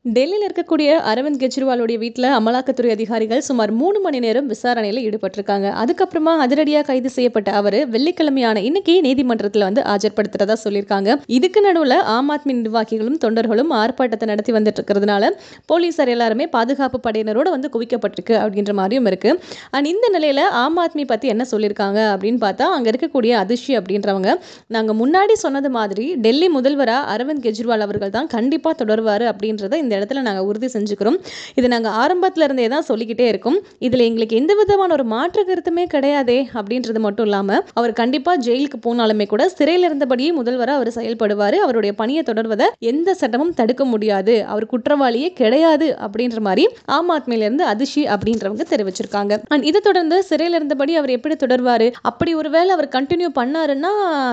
டெல்லியில இருக்கக்கூடிய அரவிந்த் கெஜ்ரிவாலுடைய வீட்ல அமலாக்கத்துறை அதிகாரிகள் சுமார் 3 மணி நேரம் விசாரணையில ஈடுபட்டிருக்காங்க. அதுக்கப்புறமா அதிரடியா கைது செய்யப்பட்ட அவரு வெள்ளிக்கிழமையான இன்னைக்கு நீதிமன்றத்துல ஆஜர்படுத்துறதா சொல்லியிருக்காங்க. இதுக்கு நடுவுல ஆம் ஆத்மி நிர்வாகிகளும் தொண்டர்களும் ஆர்ப்பாட்டத்தை நடத்தி வந்துட்டு இருக்கிறதுனால போலீசார் எல்லாருமே பாதுகாப்பு படையினரோட குவிக்கப்பட்டிருக்கு அப்படின்ற மாதிரியும் இருக்கு. அண்ட் இந்த நிலையில ஆம் ஆத்மி பத்தி என்ன சொல்லியிருக்காங்க அப்படின்னு பார்த்தா, அங்க இருக்கக்கூடிய அதிர்ஷி அப்படின்றவங்க, நாங்க முன்னாடி சொன்னது மாதிரி டெல்லி முதல்வரா அரவிந்த் கெஜ்ரிவால் அவர்கள் தான் கண்டிப்பா தொடர்வாரு அப்படின்றத இந்த இடத்துல நாங்க உறுதி செஞ்சுக்கிறோம். இது நாங்க ஆரம்பத்துல இருந்தே தான் சொல்லிக்கிட்டே இருக்கோம். இதுல எங்களுக்கு எந்த விதமான ஒரு மாற்று கருத்துமே கிடையாதே அப்படின்றது மட்டும் இல்லாம, அவர் கண்டிப்பா ஜெயிலுக்கு போனாலுமே கூட சிறையில் இருந்தபடியே முதல்வரா அவர் செயல்படுவாரு. அவருடைய பணியை தொடர்வதை எந்த சட்டமும் தடுக்க முடியாது. அவர் குற்றவாளியே கிடையாது அப்படின்ற மாதிரி ஆம் ஆத்மியில இருந்து அதிஷி அப்படின்றவங்க தெரிவிச்சிருக்காங்க. இதை தொடர்ந்து சிறையில் இருந்தபடி அவர் எப்படி தொடர்வாரு, அப்படி ஒருவேளை அவர் கண்டினியூ பண்ணாருன்னா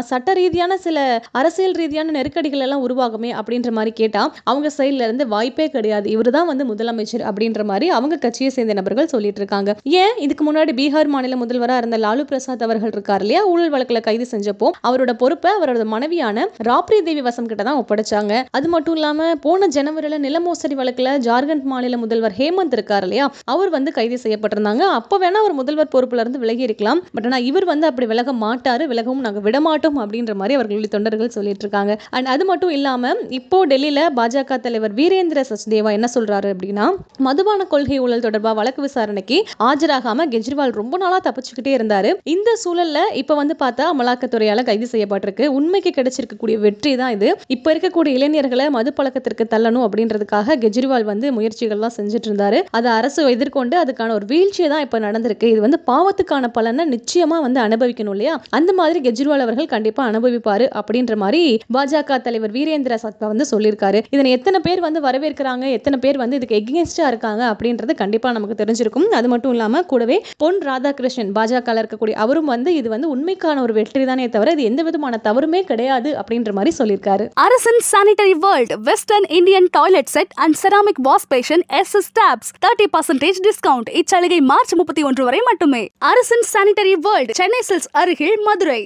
சட்ட ரீதியான சில அரசியல் ரீதியான நெருக்கடிகள் எல்லாம் உருவாகுமே அப்படின்ற மாதிரி கேட்டா, அவங்க சைட்ல இருந்து வாய்ப்பே கிடையாது, இவருதான் முதலமைச்சர் அப்படின்ற மாதிரி அவங்க கட்சியை சேர்ந்த நபர்கள் சொல்லிட்டு இருக்காங்க. ஏன் இதுக்கு முன்னாடி பீகார் மாநில முதல்வரா இருந்த லாலு பிரசாத் அவர்கள் இருக்கார் இல்லையா, ஊழல் வழக்குல கைது செஞ்சப்போ அவரோட பொறுப்பை அவரோட மனைவியான ராப்ரி தேவி வசம் கிட்ட தான் ஒப்படைச்சாங்க. அது மட்டும் இல்லாம போன ஜனவரியில நில மோசடி வழக்குல ஜார்க்கண்ட் மாநில முதல்வர் ஹேமந்த் இருக்கார் இல்லையா, அவர் கைது செய்யப்பட்டிருந்தாங்க. அப்ப வேணா அவர் முதல்வர் பொறுப்புல இருந்து விலகி இருக்கலாம். பட் ஆனா இவர் அப்படி விலக மாட்டாரு, விலகவும் நாங்க விடமாட்டோம் அப்படின்ற மாதிரி அவர்களுடைய தொண்டர்கள் சொல்லிட்டு இருக்காங்க. அண்ட் அது மட்டும் இல்லாம இப்போ டெல்லியில பாஜக தலைவர் வீரேந்திர சச்தேவா என்ன சொல்றாரு அப்படின்னா, மதுபான கொள்கை ஊழல் தொடர்பா வழக்கு விசாரணைக்கு ஆஜராகாம கெஜ்ரிவால் ரொம்ப நாளா தப்பிச்சுக்கிட்டே இருந்தாரு. இந்த சூழல்ல இப்ப பார்த்தா அமலாக்கத்துறையால கைது செய்யப்பட்டிருக்கு. உண்மைக்கு கிடைச்சிருக்கக்கூடிய வெற்றி தான் இது. இப்ப இருக்கக்கூடிய இளைஞர்களை மது பழக்கத்திற்கு தள்ளணும் அப்படின்றதுக்காக கெஜ்ரிவால் முயற்சிகள்லாம் செஞ்சுட்டு இருந்தாரு. அதை அரசு எதிர்கொண்டு அதுக்கான ஒரு வீழ்ச்சியை தான் இப்ப நடந்திருக்கு. இது பாவத்துக்கான பலனை நிச்சயமா அனுபவிக்கணும் இல்லையா, அந்த மாதிரி கெஜ்ரிவால் அவர்கள் கண்டிப்பா அனுபவிப்பாரு அப்படின்ற மாதிரி பாஜக தலைவர் வீரேந்திர சத்வா சொல்லியிருக்காரு. இதனை எத்தனை பேர் வரவேற்கிறாங்க, எத்தனை பேர் இதுக்கு எகென்ஸ்டா இருக்காங்க அப்படின்றது கண்டிப்பா நமக்கு தெரிஞ்சிருக்கும். அது மட்டும் இல்லாம கூடவே பொன் ராதாகிருஷ்ணன் பாஜக இருக்கக்கூடிய அவரும் இது உண்மைக்கான ஒரு வெற்றி தானே தவிர இது எந்த விதமான தவறுமே கிடையாது அப்படின்ற மாதிரி சொல்லியிருக்காரு. Arasan sanitary world western Indian toilet set and ceramic wash basin SS tabs 30% discount. இச்சலுகை மார்ச் 31 வரை மட்டுமே. அரசன் சானிட்டரி வேர்ல்ட், சென்னை சில்க்ஸ் அருகில், மதுரை.